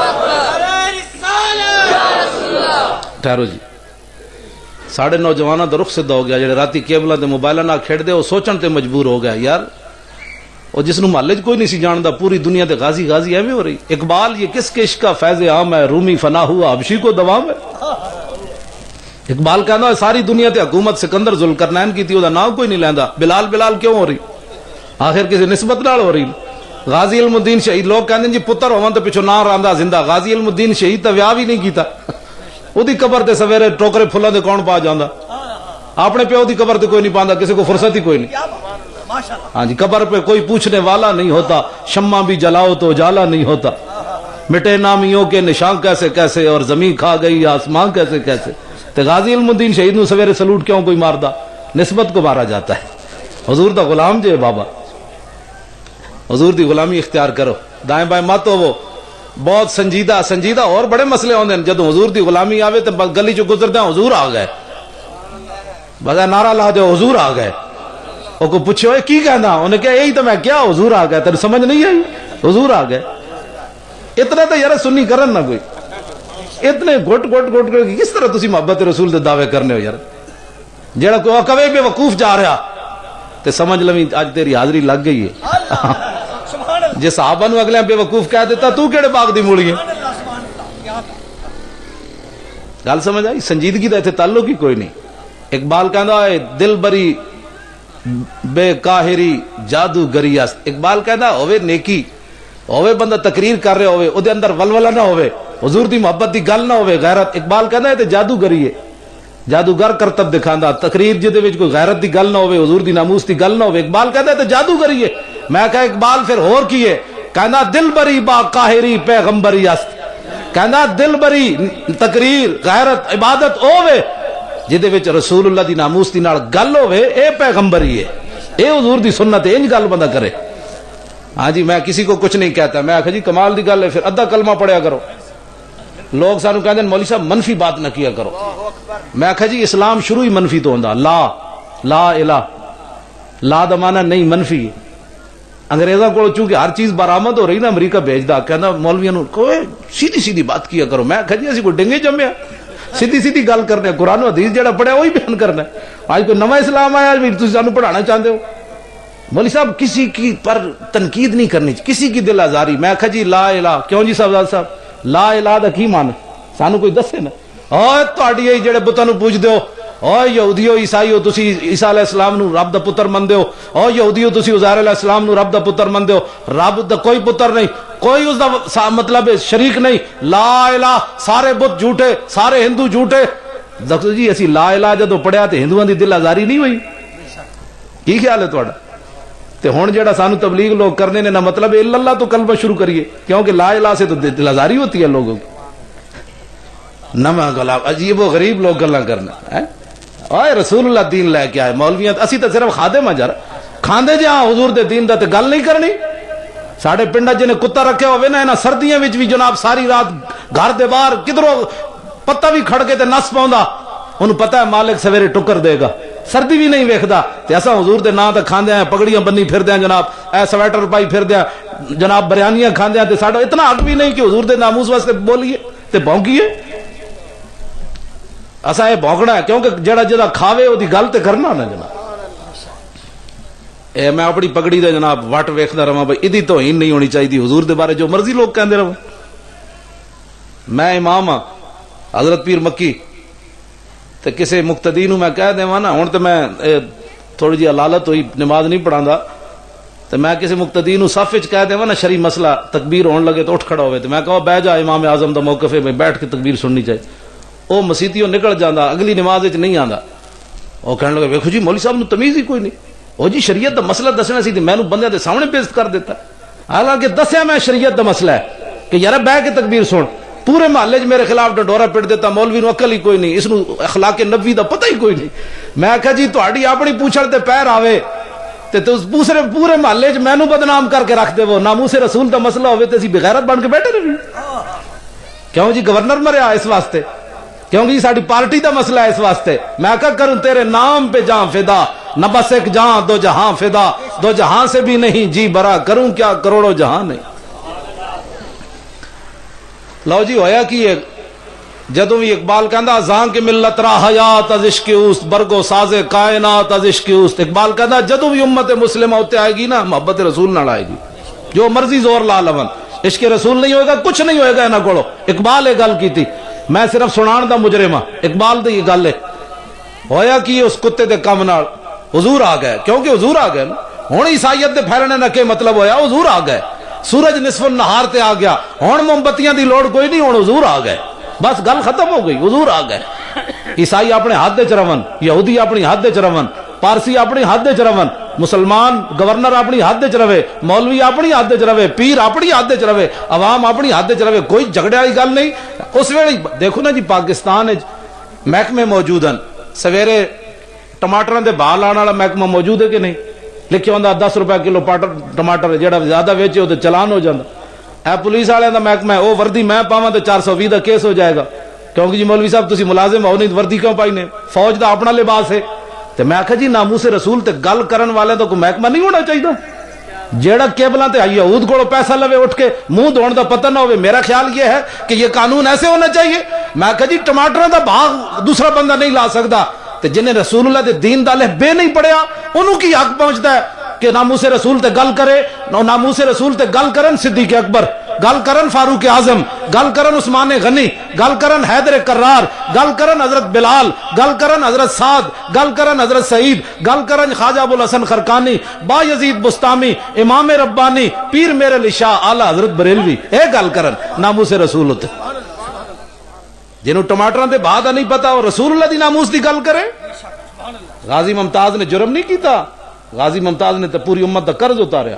اکبر، نعرہ رسالت یا رسول اللہ. ٹھہرو جی. ساڈے نوجواناں دا رخ سیدھا ہو گیا. جڑے راتی کیبلاں تے موبائلاں نال کھیڈدے او سوچن تے مجبور ہو گیا یار وہ جس نو محلے کوئی نہیں سی جاندا پوری دنیا تے غازی غازی ایویں ہو رہی. اقبال یہ کس کے عشق کا فیض عام ہے، رومی فنا ہوا حبشی کو دوام ہے. اقبال کہنا ساری دنیا تے حکومت سکندر ذوالقرنین کی تھی او دا نام کوئی نہیں لیندا. بلال بلال کیوں ہو رہی؟ آخر کسی نسبت نال ہو رہی. غازی علم الدین شہید لوگ کہندے جی پتر ہون تے پیچھے نام راندا زندہ. غازی علم الدین شہید تے ویاہ بھی نہیں کیتا. اودی قبر تے سویرے ٹوکرے پھلاں دے کون پا جاندا؟ اپنے پیو دی قبر تے کوئی نہیں پاندا، کسی کو فرصت ہی کوئی نہیں. ہاں جی قبر پہ کوئی پوچھنے والا نہیں ہوتا. شمع بھی جلاؤ تو اجالا نہیں ہوتا. مٹے نامیوں کے نشان کیسے کیسے اور زمین کھا گئی آسمان کیسے کیسے. تے غازی علم الدین شہید نو سویرے سلوٹ کیوں کوئی ماردا؟ نسبت کو مارا جاتا ہے. حضور دا غلام جے بابا، حضور دی غلامی اختیار کرو. دائیں بائیں مت ہوو. بہت سنجیدہ اور بڑے مسئلے ہوندے ہیں. جدوں حضور دی غلامی آوے تے گلی چ گزردے حضور آ گئے بس نعرہ لا دے حضور آ گئے. وہ کو پوچھو کی کہنا؟ انہیں کہا یہی تو میں کیا حضور آ گئے. تیرے سمجھ نہیں آئی؟ حضور آ گئے. اتنے تو یار سنی کرن نہ کوئی. اتنے گھٹ کس طرح تسی محبت رسول دے دعوے کرنے ہو یار. جیڑا کوئی کبھی بے وقوف جا رہا تے سمجھ لویں اج تیری حاضری لگ گئی ہے. جے صحابہ نو اگلے بے وقوف کہہ دیتا تو کیڑے باغ دی موڑی ہے؟ گل سمجھ آئی؟ سنجیدگی دا ایتھے تعلق ہی کوئی نہیں. اقبال کہندا ہے دل بری بے قاہری جادوگری است. اقبال کہندا ہوے نیکی ہوے بندہ تقریر کر رہے ہوے او دے اندر ولولہ نہ ہوے، حضور دی محبت دی گل نہ ہوے، غیرت. اقبال کہندا ہے تے جادوگری ہے. جادوگر کرتب دکھاندا تقریر جدے وچ کوئی غیرت دی گل نہ ہوے، حضور دی ناموس دی گل نہ ہوے. اقبال کہندا ہے تے جادوگری ہے. میں کہا اقبال پھر اور کی ہے؟ کہندا دل بری با قاہری پیغمبری است. کہندا دل بری تقریر غیرت عبادت ہوے جدے وچ رسول اللہ دی ناموس دی نال گل ہوے، اے پیغمبری ہے، اے حضور دی سنت ہے. انج گل بندہ کرے. ہاں جی میں کسی کو کچھ نہیں کہتا. میں آخا جی کمال دی گل ہے پھر ادھا کلمہ پڑھیا کرو. لوگ سانو کہندے مولوی صاحب منفی بات نہ کیا کرو. میں آخا جی اسلام شروع ہی منفی تو ہوندا. لا الہ لا دا معنی نہیں منفی. انگریزاں کو چونکہ ہر چیز برآمد ہو رہی نا امریکہ بھیجدا کہندا مولویاں نو کوئی سیدھی بات کیا کرو. میں آخا جی اسی کو ڈنگے جمیا سیدھی گل کرنے. قرآن و حدیث جڑا پڑھیا وہی بیان کرنا. آج کوئی نواں اسلام آیا بھی تسی سانو پڑھانا چاہتے ہو. مولوی صاحب کسی کی پر تنقید نہیں کرنی چاہیے، کسی کی دل آزاری. میں کہا جی لا الہ کیوں جی صاحب لا الہ دا کی معنی سانو کوئی دسے نا. اوے تہاڈی جڑے بتاں نو پوجدے ہو، اوے یہودیو عیسائیو تسی عیسی علیہ السلام نو رب دا پتر مندے ہو، او یہودیو تسی عزیر علیہ السلام نو رب دا پتر مندے ہو. رب دا کوئی پتر نہیں، کوئی اس دا مطلب شریک نہیں. لا الہ سارے بت جھوٹے، سارے ہندو جھوٹے. دیکھو جی اسی لا الہ جدوں پڑھیا تے ہندوؤں دی دل آزاری نہیں ہوئی. کی خیال ہے تہاڈا؟ تے ہن جڑا سانو تبلیغ لوگ کرنے نے نہ مطلب الا اللہ تو کلمہ شروع کریے کیونکہ لا الہ سے تو دل آزاری ہوتی ہے لوگوں کی. نہ گلا عجیب و غریب لوگ گلاں کرنا ہے. اوئے رسول اللہ دین لے کے آئے. مولویاں اسی تے صرف خادم ہاں. کھاندے جی ہاں حضور دے دین دا تے گل نہیں کرنی. ساڈے پنڈا جنے کتا رکھے ہوئے نا سردیاں وچ بھی جناب ساری رات گھر دے باہر کدھروں پتہ بھی کھڑ کے تے نس پاوندا. انہوں پتہ ہے مالک سویرے ٹکر دے گا. سردی بھی نہیں ویکھدا تے اساں حضور دے نام تے کھاندے ہیں، پگڑیاں بنی پھردے ہیں جناب، اے سویٹر پائی پھردے ہیں جناب، بریانیاں کھاندے ہیں تے ساڈا اتنا حق بھی نہیں کہ حضور دے ناموس واسطے بولیے تے بھونکیے. اساں یہ بھونکنا ہے کیونکہ جڑا کھاوے او دی گل تے کرنا نا جناب. اے میں اپنی پگڑی دے جناب وٹ ویکھدا رہاں بھائی ادی توہین نہیں ہونی چاہیے. حضور دے بارے جو مرضی لوگ کہندے رہو. میں امام ہاں حضرت پیر مکی تے کسے مقتدی نو میں کہہ دیواں نا ہن تے میں تھوڑی جی علالت ہوئی نماز نہیں پڑھاندا تے میں کسے مقتدی نو صف وچ کہہ دیواں نا شرعی مسئلہ تکبیر ہون لگے تو اٹھ کھڑا ہوئے تے میں کہاں بیٹھ جا امام اعظم دا موقف ہے میں بیٹھ کے تکبیر سننی چاہیے. او مسیتیوں نکل جاندا اگلی نماز وچ نہیں آندا. او کہنے لگا ویکھو جی مولوی صاحب نو تمیز ہی کوئی نہیں. او جی شریعت دا مسئلہ دسنا سی تے مینوں بندیاں دے سامنے پیش کر دیتا. حالانکہ دسیا میں شریعت دا مسئلہ ہے کہ یار بیٹھ کے تکبیر سن. پورے محلے میرے خلاف ڈنڈورا پٹ دیتا. مولوی نو عقل ہی کوئی نہیں، اس نو اخلاق نبوی دا پتہ ہی کوئی نہیں. میں کہا جی تہاڈی اپنی پوچھڑ تے پیر آوے تے دوسرے پورے محلے چ مینوں بدنام کر کے رکھ دے وہ ناموس رسول دا مسئلہ ہوئے تے اسی بغیرت بن کے بیٹھے رہی کیوں جی گورنر مریا اس واسطے کیونکہ جی ساری پارٹی دا مسئلہ ہے اس واسطے میں کیا کروں تیرے نام پہ جان فدا نہ بس ایک جہاں دو جہاں فدا دو جہاں سے بھی نہیں جی برا کروں کیا کروڑوں جہاں نہیں لو جی ہویا کی جدوں بھی اقبال کہندا زان کی ملت را حیات از عشق اوست برگو ساز کائنات از عشق اوست اقبال کہندا جدوں بھی امت مسلمہ ہوتے آئے گی نا محبت رسول نہ آئے گی جو مرضی زور لا لون عشق رسول نہیں ہوئے گا کچھ نہیں ہوئے گا نہ کوڑو اقبال ایک گل کی تھی میں صرف سنان دا مجرم ہاں اقبال دی یہ گل ہے ہویا کی اس کتے دے کم نال حضور آ گئے کیونکہ حضور آ گئے نا ہن عیسائیت دے پھیلنے نہ کہ مطلب ہویا حضور آ گئے سورج نصف النہار تے آ گیا ہن موم بتیاں دی لوڑ کوئی نہیں ہن حضور آ گئے بس گل ختم ہو گئی حضور آ گئے عیسائی اپنے ہاتھ چ رون یہودی اپنی حد چ رون پارسی اپنی حد چ رون مسلمان گورنر اپنی حد چ رہے مولوی اپنی حد چ رہے پیر اپنی حد چ رہے عوام اپنی حد چ رہے کوئی جھگڑے والی گل نہیں اس ویلے دیکھو نا جی پاکستان محکمے موجود ہیں سویرے ٹماٹر دے بھا لانے والا محکمہ موجود ہے کہ نہیں لکھیا ہوندا 10 روپے کلو ٹماٹر جہاں زیادہ ویچے وہ چلان ہو جاتا اے پولیس والے دا محکمہ ہے وہ وردی میں پاواں تو 420 دا کیس ہو جائے گا کیونکہ جی مولوی صاحب تسی ملازم ہو نہیں وردی کیوں پائی نے فوج دا اپنا لباس ہے تے میں آکھا جی ناموس رسول تے گل کرن والے تو کوئی محکمہ نہیں ہونا چاہیے جیڑا کیبلاں تے یہود کولوں پیسہ لوے اٹھ کے منہ دھونے دا پتہ نہ ہوے میرا خیال یہ ہے کہ یہ قانون ایسے ہونا چاہیے میں آکھا جی ٹماٹر دا بھاگ دوسرا بندہ نہیں لا سکتا تے جنہیں رسول اللہ دے دین دا الف بے نہیں پڑھیا انہوں کی حق پہنچتا ہے کہ ناموس رسول تے گل کرے ناموس رسول تے گل کرن صدیق اکبر گل کرن فاروق اعظم گل کرن عثمان غنی گل کرن حیدر کرار گل کرن حضرت بلال گل کرن حضرت سعد گل کرن حضرت سعید گل کرن خواجہ ابو الحسن خرقانی با یزید بستامی امام ربانی پیر میرے علی شاہ اعلی حضرت بریلوی اے گل کرن ناموس رسول ہوتے جنہوں ٹماٹران دے بھا دا نہیں پتا اور رسول اللہ دی ناموس دی گل کرے غازی ممتاز نے جرم نہیں کیتا غازی ممتاز نے تو پوری امت دا قرض اتاریا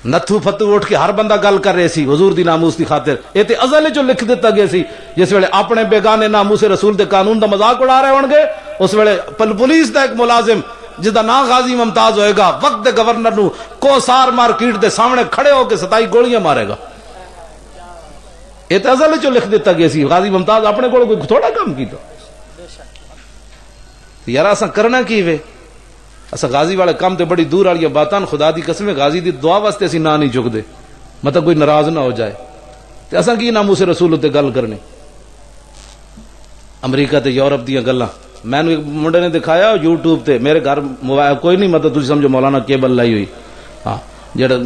نتھو فتو اٹھ کے ہر بندہ گل کر رہے سی حضور دی ناموس دی خاطر یہ تے ازل جو لکھ دیتا گیا سی جس ویلے اپنے بیگانے ناموس رسول دے قانون دا مذاق اڑا رہے ہون گے اس ویلے پولیس دا ایک ملازم جس دا نام غازی ممتاز ہوئے گا وقت دے گورنر نو کوسار مارکیٹ دے سامنے کھڑے ہو کے 27 گولیاں مارے گا یہ تے ازل جو لکھ دیتا گیا سی غازی ممتاز اپنے کو کوئی تھوڑا کام کیتا یار اساں کرنا کی وے اسا غازی والے کام تے بڑی دور والی باتاں خدا دی قسم غازی دی دعا واسطے اسی نہ نہیں چکدے مطلب کوئی ناراض نہ ہو جائے تے اساں کی ناموس رسول تے گل کرنی امریکہ تے یورپ دی گلاں میں ایک منڈے نے دکھایا یوٹیوب تے میرے گھر موبائل کوئی نہیں مطلب تسی سمجھو مولانا کیبل لائی ہوئی ہاں جڑا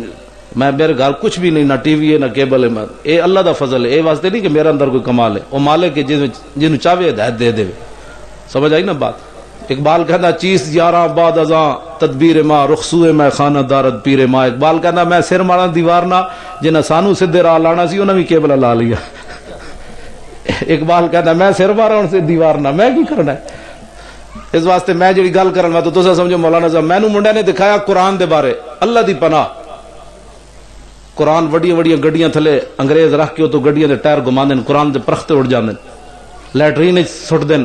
میں میرے گھر کچھ بھی نہیں نہ ٹی وی ہے نہ کیبل ہے اے اللہ دا فضل ہے اے واسطے نہیں کہ میرے اندر کوئی کمال ہے او مالک ہے جنوں چاہے ہدایت دے دے سمجھ آئی نا بات اقبال کہنا چیز یاراں بعد ازاں تدبیر ماں رخصوئے میں خانہ دارت پیر ماں اقبال کہنا میں سر مارا دیوار نہ جنہیں سانو سدھے راہ لانا سی انہیں بھی کیبل لا لیا اقبال کہنا میں سر مارا ان سے دیوار نہ میں کی کرنا ہے اس واسطے میں جڑی گل کرنا تو تسا سمجھو مولانا صاحب مینوں منڈے نے دکھایا قرآن دے بارے اللہ دی پناہ قرآن وڈیاں وڈیاں گڈیاں تھلے انگریز رکھ کے تو گڈیاں دے ٹائر گھما دین قرآن دے پرختے اڑ جاندے لیٹرین سٹ دین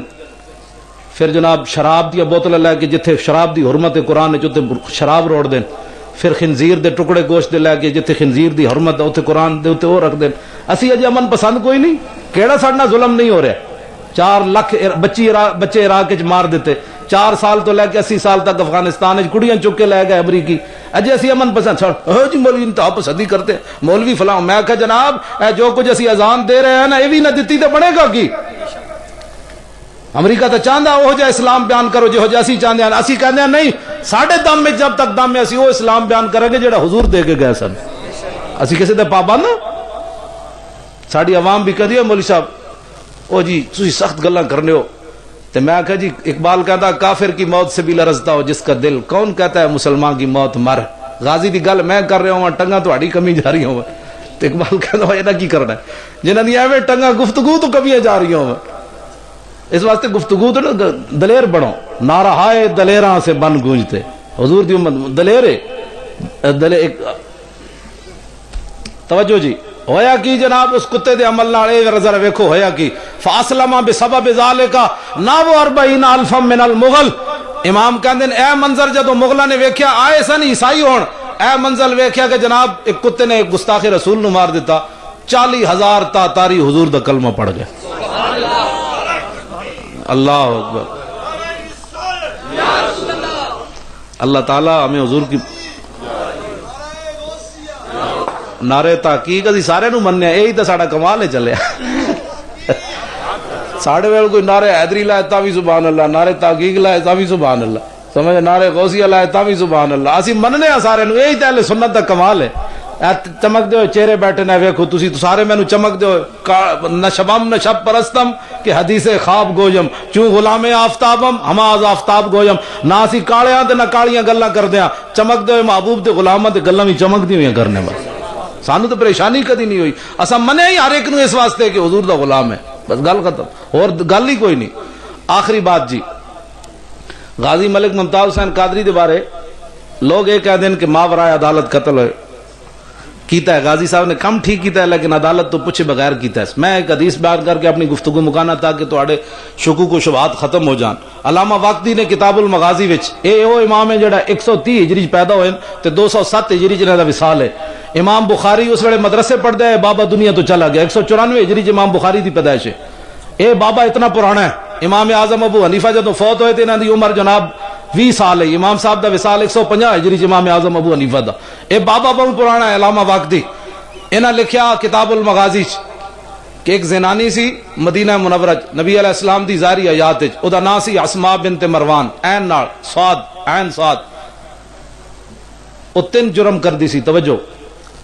پھر جناب شراب دیا بوتل لے کے جتھے شراب دی حرمت قرآن ہے شراب روڑ دین پھر خنزیر دے ٹکڑے گوشت دے لے کے جتھے خنزیر دی حرمت ہے اوتھے قرآن دے اوتے او رکھ دین اسی اجے امن پسند کوئی نہیں کیڑا ساڈا ظلم نہیں ہو رہا 4 لاکھ بچے عراق وچ مار دیتے 4 سال تو لے کے 80 سال تک افغانستان وچ کڑیاں چک کے لے گئے امریکی اجے اسی امن پسند چھڑ ہو جی مولوی انتہا پسندی کرتے ہیں مولوی فلاں میں کہا جناب اے جو کچھ اسی اذان دے رہے ہیں نا اے بھی نہ دتی تے بنے گا کی امریکہ تو چاہتا وہ جا اسلام بیان کرو جو جا اسی چاہتے ہیں اسی کہتے ہیں نہیں ساڑھے دم میں جب تک دم میں اسی وہ اسلام بیان کریں گے جڑا حضور دے کے گئے سن اسی کسی دے پابند ساڑی عوام بھی کہتی ہے مولوی صاحب او جی تسی سخت گلاں کرنے ہو تو میں کہا جی اقبال کہتا کافر کی موت سے بھی لرزتا ہو جس کا دل کون کہتا ہے مسلمان کی موت مر غازی دی گل میں کر رہا ہوں ٹنگا تہاڈی کمی جا رہی ہوں تو اقبال کہتا ہے کی کرنا ہے جنہاں دی ایویں ٹنگا گفتگو تو کمیاں جا رہی ہوں اس واسطے گفتگو تو نا دلیر بڑھو نعرہ ہائے دلیراں سے بن گونجتے حضور دی امت دلیرے توجہ جی ہویا کی جناب اس کتے دے عمل نال اے ذرا ویکھو ہویا کی فاسلما بسبب ذالک ناو 40,000 من المغل امام کہندے نے اے منظر جدو مغلہ نے ویکھیا آئے سن عیسائی ہون، اے منظر ویکھیا کہ جناب ایک کتے نے گستاخ رسول نو مار دیتا، 40,000 تاتاری حضور دا کلمہ پڑھ گئے. اللہ اکبر. اللہ تعالیٰ ہمیں حضور کی نعرے تحقیق اسی سارے نو مننے، یہی تو ساڑا کمال ہے چلیا. ساڑھے ویل کوئی نعرے حیدری لائے تاوی سبحان اللہ، نعرے تحقیق لائے تاوی سبحان اللہ، سمجھے نعرے غوثیہ لائے تاوی سبحان اللہ. اسی مننے ہیں سارے نو، یہی تو اہل سنت دا کمال ہے. چمک دے چہرے بیٹھے نہ ویکھو تسی تو سارے مینوں چمک دے نشبم نشب پرستم کہ حدیث خواب گوجم چوں غلام آفتابم ہماز آفتاب گوجم. نہ اسی کالیاں تے نہ کالیاں گلاں کردیاں، چمک دے محبوب تے غلاماں تے گلاں وی چمک دی ہوئیاں کرنے بس. سانو تو پریشانی کدی نہیں ہوئی، اساں منے ہی ہر ایک نو اس واسطے کہ حضور دا غلام ہے، بس گل ختم، اور گل ہی کوئی نہیں. آخری بات جی، غازی ملک ممتاز حسین قادری دے بارے لوگ یہ کہہ دیں کہ ماورائے عدالت قتل ہوئے کیتا ہے. غازی صاحب نے کم ٹھیک کیتا ہے لیکن عدالت تو پوچھے بغیر کیتا ہے. میں ایک حدیث بیان کر کے اپنی گفتگو مکانا تاکہ تواڈے شکوک و شبہات ختم ہو جان. علامہ واقدی نے کتاب المغازی وچ اے او امام ہے جڑا 130 ہجری پیدا ہوئے تے 207 ہجری جنہاں دا وصال ہے. امام بخاری اس ویلے مدرسے پڑھدا ہے، بابا دنیا تو چلا گیا. 194 ہجری امام بخاری دی پیدائش ہے. اے بابا اتنا پرانا ہے. امام اعظم ابو حنیفہ جدوں فوت ہوئے تے انہاں دی عمر جناب 20 سال ہے. امام صاحب دا وصال 150 ہجری امام اعظم ابو حنیفہ دا. اے بابا بہت پرانا ہے. علامہ واقدی انہاں لکھیا کتاب المغازی کہ ایک زنانی سی مدینہ منورہ نبی علیہ السلام دی ظاہری حیات وچ، او دا نام سی اسماء بنت مروان، عین نال صاد عین صاد. او 3 جرم کر دی سی. توجہ،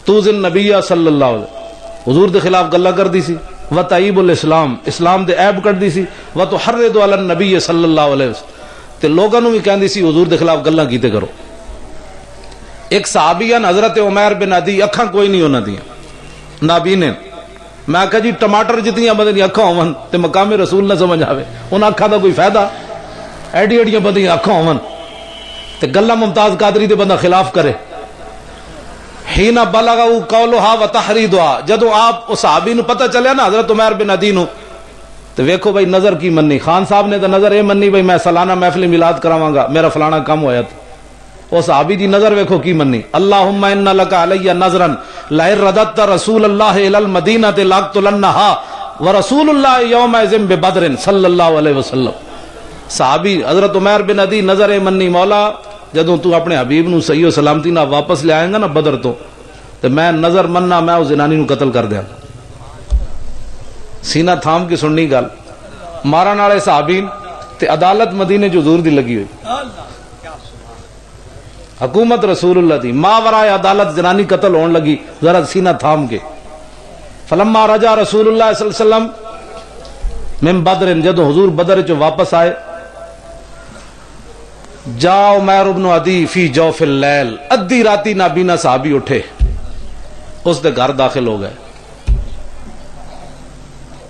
توزن نبی صلی اللہ علیہ وسلم، حضور دے خلاف گلاں کر دی سی، و تعیب الاسلام، اسلام دے عیب کر دی سی، و تحرض علی النبی صلی اللہ علیہ وسلم، تے لوگاں نو بھی کہندی سی حضور دے خلاف گلاں کیتے کرو. ایک صحابی ہیں حضرت عمیر بن عدی، اکھاں کوئی نہیں انہاں دیاں، نابین. میں کہا جی ٹماٹر جتنی بندی اکھاں ہون تے مقام رسول نہ سمجھ آوے، انہاں اکھاں دا کوئی فائدہ؟ ایڈی ایڈیاں بندیاں اکھاں ہون تے گلاں ممتاز قادری دے بندہ خلاف کرے. حین بلغ قولھا وتحریدھا، جدوں آپ اس صحابی نو پتہ چلیا نا حضرت عمیر بن عدی نو، تو ویکھو بھائی نظر کی منی. خان صاحب نے تو نظر یہ منی بھائی میں سالانہ محفل میلاد کراواں گا، میرا فلانا کم ہویا تھا. وہ صحابی دی نظر ویکھو کی منی. اللہم ان لک علی نظرا لئن رددت رسول اللہ الی المدینہ لاقتلنھا ورسول اللہ یومئذ ببدر صلی اللہ علیہ وسلم. صحابی حضرت عمیر بن عدی نظر منی، مولا جدوں تو اپنے حبیب نو صحیح و سلامتی نہ واپس لے آئیں گا نا بدر تو میں نظر مننا میں اس زنانی نو قتل کر دیاں. سینہ تھام کے سننی گل، مارن والے صحابین تے عدالت مدینے جو حضور دی لگی ہوئی، حکومت رسول اللہ دی، ماورائے عدالت زنانی قتل ہون لگی. ذرا سینہ تھام کے. فلما رجع رسول اللہ صلی اللہ علیہ وسلم من بدر، جدو حضور بدر چ واپس آئے، جا عمیر بن عدی فی جوف اللیل، ادھی راتی نابینا صحابی اٹھے، اس دے گھر داخل ہو گئے.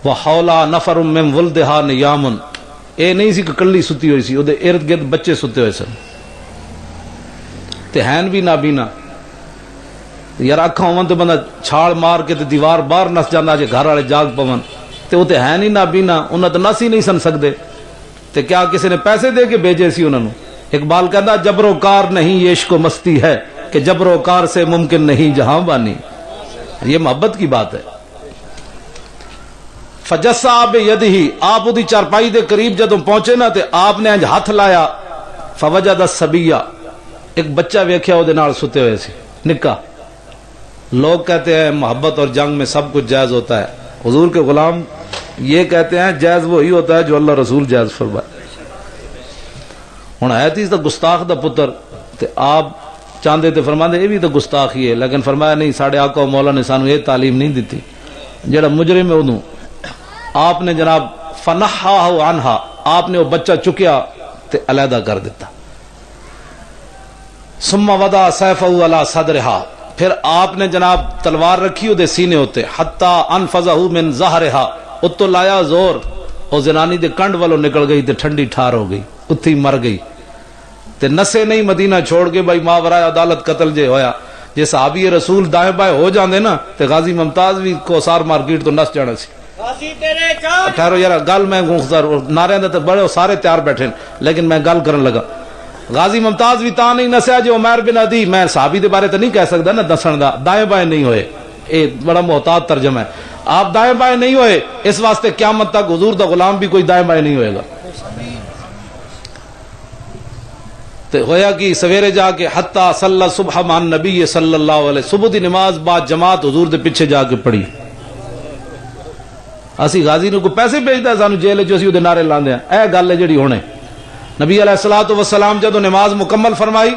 وحولا نفر من ولدہا نیام، اے نہیں سی کہ کلی ستی ہوئی سی، او دے ارد گرد بچے ستے ہوئے سن تے ہین بھی نابینا. یار اکھاں ہون تے بندہ چھاڑ مار کے تے دیوار باہر نس جاندا جے گھر والے جاگ پون، تے او تے ہے نہیں نابینا، انہاں تے نس ہی نہیں سن سکدے. تے کیا کسی نے پیسے دے کے بھیجے سی انہاں نو؟ اقبال کہندا جبر و کار نہیں یہ عشق و مستی ہے کہ جبر و کار سے ممکن نہیں جہاں بانی. یہ محبت کی بات ہے. فجسا بیدہی، آپ دی چارپائی دے قریب جدوں پہنچے نا تے آپ نے انج ہاتھ لایا، فوجد الصبیہ، ایک بچہ ویکھیا او دے نال ستے ہوئے سی نکا. لوگ کہتے ہیں محبت اور جنگ میں سب کچھ جائز ہوتا ہے. حضور کے غلام یہ کہتے ہیں جائز وہی ہوتا ہے جو اللہ رسول جائز فرمائے. ہن ہے تیس دا گستاخ دا پتر تے آپ چاندے تے فرماندے یہ بھی تو گستاخ ہی ہے، لیکن فرمایا نہیں، ساڈے آقا و مولا نے سانو یہ تعلیم نہیں دیتی. جڑا مجرم ہے اودوں آپ نے جناب فنحاہ عنہا، آپ نے وہ بچہ چکیا تے علیحدہ کر دیتا. ثم وضع سیفہ علی صدرہا، پھر آپ نے جناب تلوار رکھی دے سینے ہوتے، حتی انفذہ من ظہرہا، اتو لایا زور، او زنانی دے کنڈ والوں نکل گئی تے ٹھنڈی ٹھار ہو گئی، اتھی مر گئی. تے نسے نہیں مدینہ چھوڑ کے بھائی ماورائے عدالت قتل جے ہویا. جے صحابی رسول دائیں بائیں ہو جاندے نا تے غازی ممتاز بھی کوسار مارکیٹ تو نس جانا سی. ٹھہرو یار گل میں نعرے دے تے بڑے سارے تیار بیٹھے لیکن میں گل کرن لگا. غازی ممتاز بھی تا نہیں نسیا جو عمیر بن عدی، میں صحابی دے بارے تو نہیں کہہ سکتا نا دسن دا، دائیں بائیں نہیں ہوئے، اے بڑا محتاط ترجمہ ہے، آپ دائیں بائیں نہیں ہوئے، اس واسطے قیامت تک حضور دا غلام بھی کوئی دائیں بائیں نہیں ہوئے گا۔ تو ہویا کہ سویرے جا کے حتی صلی صبح مع نبی صلی اللہ علیہ، صبح دی نماز بعد جماعت حضور دے پیچھے جا کے پڑھی۔ اسی غازی نو کو پیسے بھیجدا سانو جیل جو اسی اودے نعرے لاندے ہیں، اے گل ہے جڑی ہونے۔ نبی علیہ الصلوۃ والسلام جدو نماز مکمل فرمائی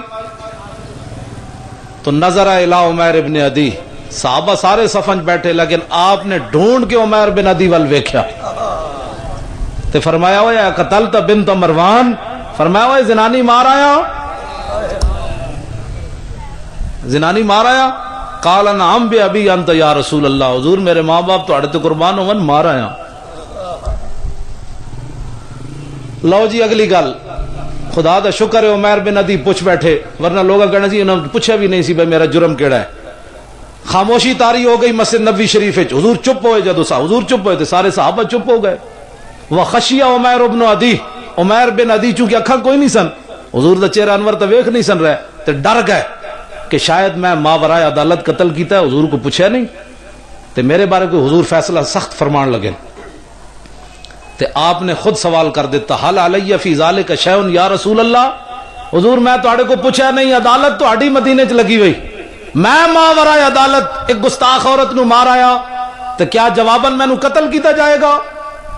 تو نظر الی عمیر ابن عدی، صحابہ سارے صفن بیٹھے لیکن آپ نے ڈھونڈ کے عمیر بن عدی وال ویکھیا تے فرمایا ہویا قتلت بنت مروان، فرمایا ہوئے زنانی مار آیا، زنانی مار آیا، قال نعم بی ابی انت یا رسول اللہ، حضور میرے ماں باپ تو اڑتے قربان ہون مار آیا۔ لو جی اگلی گل، خدا دا شکر ہے عمیر بن عدی پوچھ بیٹھے، ورنہ لوگا کہنا سی انہوں نے پوچھا بھی نہیں سی بھائی میرا جرم کیڑا ہے۔ خاموشی طاری ہو گئی مسجد نبوی شریف وچ، حضور چپ ہوئے، جدو حضور چپ ہوئے تو سارے صحابہ چپ ہو گئے۔ وخشی عمیر بن عدی، عمیر بن عدی چونکہ اکھاں کوئی نہیں سن، حضور دا چہرہ انور تو ویکھ نہیں سن رہے، تو ڈر گئے کہ شاید میں ماورائے عدالت قتل کیتا ہے، حضور کو پوچھا نہیں تے میرے بارے کوئی حضور فیصلہ سخت فرمان لگے، تے آپ نے خود سوال کر دیتا، حل علی فی ذالک شیء یا رسول اللہ، حضور میں تہاڈے کو پوچھا نہیں، عدالت تہاڈی مدینے چ لگی ہوئی، میں ماورائے عدالت ایک گستاخ عورت نو مار آیا تے کیا جواباً مینوں قتل کیتا جائے گا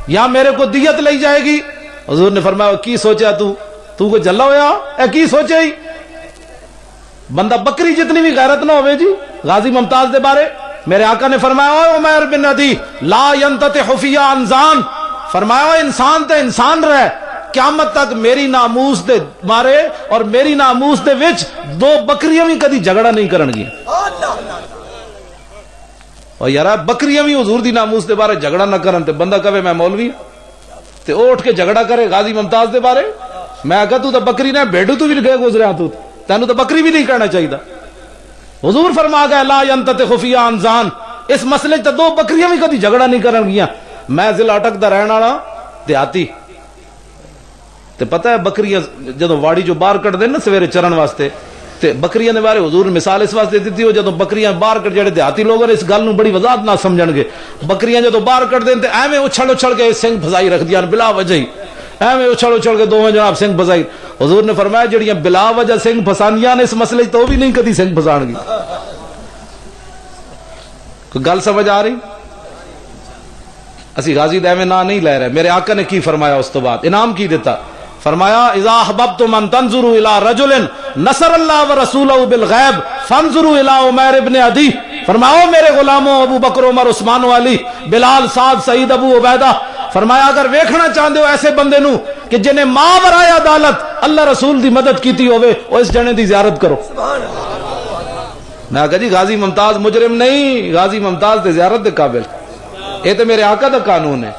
یا میرے کو دیت لئی جائے گی؟ حضور نے فرمایا کی سوچا تو کو جلا ہویا، اے کی سوچے ہی بندہ بکری جتنی بھی غیرت نہ ہوئے جی غازی ممتاز دے بارے۔ میرے آقا نے فرمایا اوے عمیر بن عدی لا ینتطح فی انزان، فرمایا انسان تے انسان رہے، قیامت تک میری ناموس دے مارے اور میری ناموس دے وچ دو بکریاں بھی کدی جھگڑا نہیں کرن گی۔ اور یار بکریاں بھی حضور دی ناموس دے بارے جھگڑا نہ کرن تے بندہ کہے میں مولوی تے اٹھ کے جھگڑا کرے غازی ممتاز دے بارے، میں کہا تو تے بکری نہ بھیڈو تو بھی گئے گزریا، تو تینوں تو بکری بھی نہیں کہنا چاہیے۔ حضور فرما گئے لا ینتطح فی انزان، اس مسئلے تے دو بکریاں بھی کدی جھگڑا نہیں کرن گیاں۔ میں ضلع اٹک دا رہن والا دیہاتی تے پتہ ہے بکریاں جدوں واڑی جو باہر کٹ دے نا سویرے چرن واسطے تے بکریاں دے بارے حضور نے مثال اس واسطے دیتی ہو جدوں بکریاں باہر کٹ جڑے دیہاتی لوگ اس گل نو بڑی وضاحت نہ سمجھن گے، بکریاں جدوں باہر کٹ دین تے ایویں اچھل کے سنگ پھسائی رکھ دیاں بلا وجہ ہی، ایویں اچھل کے دوویں جناب سنگ پھسائی۔ حضور نے فرمایا جڑیاں بلا وجہ سنگ پھسانیاں نے اس مسئلے تو بھی نہیں کدی سنگ پھسان گی۔ کوئی گل سمجھ آ رہی؟ اسی غازی دے میں نہ نہیں لے رہے۔ میرے آقا نے کی فرمایا اس تو بعد انعام کی دیتا، فرمایا اذا احببتم ان تنظروا الى رجل نصر اللہ ورسولہ بالغیب فانظروا الى عمیر ابن عدی، فرماؤ میرے غلاموں ابو بکر عمر عثمان علی بلال سعد سعید ابو عبیدہ، فرمایا اگر ویکھنا چاہتے ہو ایسے بندے نو کہ جنہیں ماورائے عدالت اللہ رسول دی مدد کیتی ہوئے او اس جنے دی زیارت کرو۔ میں کہا جی غازی ممتاز مجرم نہیں، غازی ممتاز دے زیارت دے قابل، یہ تو میرے آقا دا قانون ہے،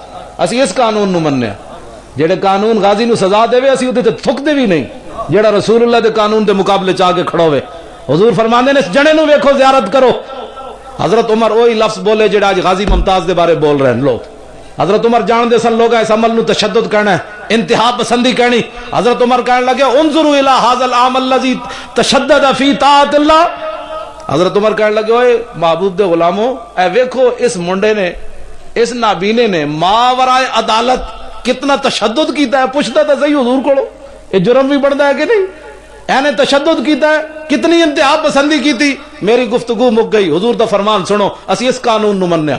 اسی اس قانون نو مننے ہیں، جڑے قانون غازی نو سزا دے اسی اودے تے تھک دے بھی نہیں، جڑا رسول اللہ دے قانون دے مقابلے چاہ کے کھڑا ہوئے۔ حضور فرماندے نے اس جنے نو ویکھو زیارت کرو۔ حضرت عمر وہی لفظ بولے جڑا آج غازی ممتاز دے بارے بول رہے ہیں لوگ۔ حضرت عمر جان دے سن لوگ اس عمل نو تشدد کرنا ہے، انتہا پسندی کرنی۔ حضرت عمر کہنے لگے انظروا الی ھذا العام الذی تشدد فی طاعت اللہ، حضرت عمر کہنے لگے اوئے محبوب دے غلاموں اے ویکھو اس منڈے نے اس نابینے نے ماورائے عدالت کتنا تشدد کیتا ہے، پوچھتا تھا صحیح حضور کو یہ جرم بھی بڑھتا ہے کہ نہیں، اینے تشدد کیتا ہے، کتنی انتہا پسندی کیتی۔ میری گفتگو مک گئی، حضور دا فرمان سنو، اسی اس قانون نو مننے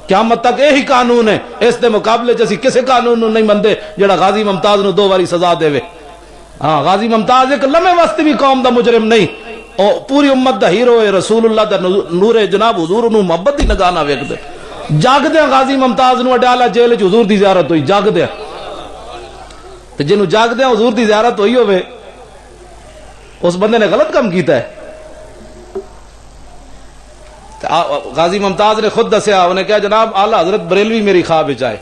قیامت تک یہی قانون ہے، اس دے مقابلے چ اسی کسے قانون نو نہیں مندے جڑا غازی ممتاز نو دو باری سزا دے۔ ہاں غازی ممتاز ایک لمحے واسطے بھی قوم دا مجرم نہیں، اور پوری امت دا ہیرو ہے، رسول اللہ دا نور ہے، جناب حضور نو محبت دی نگاہ نہ ویکھ دے۔ جاگ دیا غازی ممتاز نو اڈیالہ جیل چ حضور دی زیارت ہوئی، جاگ دیا تے جنوں جاگ دیا حضور دی زیارت ہوئی ہوئے اس بندے نے غلط کام کیتا ہے۔ غازی ممتاز نے خود دسیا، انہیں کہا جناب اعلی حضرت بریلوی میری خواب وچ آئے،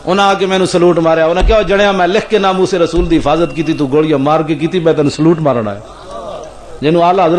انہیں آ کے میں نے سلوٹ ماریا، انہیں کہا جڑیا میں لکھ کے ناموس رسول دی حفاظت کی تو گولیاں مار کے کی، میں تینوں سلوٹ مارنا ہے، جنوں اعلی حضرت